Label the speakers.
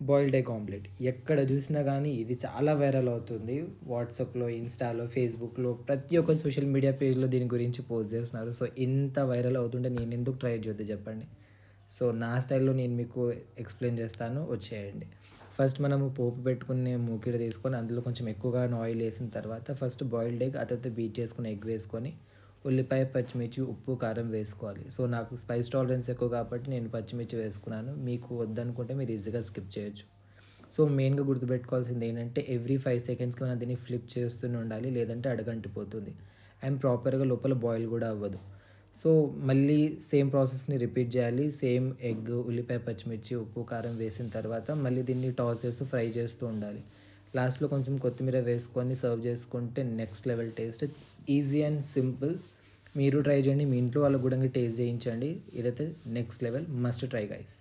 Speaker 1: Boiled egg omelette. ఎక్కడ జూసినా గానీ ఇది చాలా వైరల్ అవుతుంది. వాట్సాప్‌లో, ఇన్‌స్టాలో, ఫేస్‌బుక్‌లో ప్రతి ఒక్క సోషల్ మీడియా పేజ్‌లో దీని గురించి పోస్ట్ జేస్తున్నారు. సో, ఇంత వైరల్ అవుతుంటే నేనెందుకు ట్రై చేయొద్దు జెప్పండి. సో, నా స్టైల్‌లో నేను మీకు ఎక్స్‌ప్లెయిన్ జేస్తాను. వచ్చేయండి. ఫస్ట్ మనము పోపు పెట్టుకునే మూకిడ తీసుకొని అందులో కొంచెం ఎక్కువగానే ఆయిల్ ఏసిన తర్వాత ఫస్ట్ బాయిల్డ్ ఎగ్, ఆ తర్వాత బీట్ చేసుకున్న ఎగ్ వేసుకొని ఉల్లిపాయ, పచ్చిమిర్చి, ఉప్పు, కారం వేసుకోవాలి. సో, నాకు స్పైస్ టాలరెన్స్ ఎక్కువ కాబట్టి నేను పచ్చిమిర్చి వేసుకున్నాను. మీకు వద్దనుకుంటే మీరు ఈజీగా స్కిప్ చేయొచ్చు. సో, మెయిన్‌గా గుర్తుపెట్టుకోవాల్సింది ఏంటంటే ఎవ్రీ 5 సెకండ్స్‌కి మనం దీన్ని ఫ్లిప్ చేస్తూనే ఉండాలి. లేదంటే అడుగంటిపోతుంది. అండ్ ప్రాపర్‌గా లోపల బాయిల్ గూడా అవ్వదు. సో, మళ్ళీ సేమ్ ప్రాసెస్‌ని రిపీట్ చేయాలి. సేమ్ ఎగ్, ఉల్లిపాయ, పచ్చిమిర్చి, ఉప్పు, కారం వేసిన తర్వాత మళ్ళీ దీన్ని టాస్ చేస్తూ ఫ్రై చేస్తూ ఉండాలి. లాస్ట్‌లో కొంచెం కొత్తిమీర వేసుకొని సర్వ్ చేసుకుంటే next level taste. Easy and simple. మీరు ట్రై చేయండి. మీ ఇంట్లో వాళ్ళకి గూడా టేస్ట్ చేయించండి. ఇదైతే next level must try guys.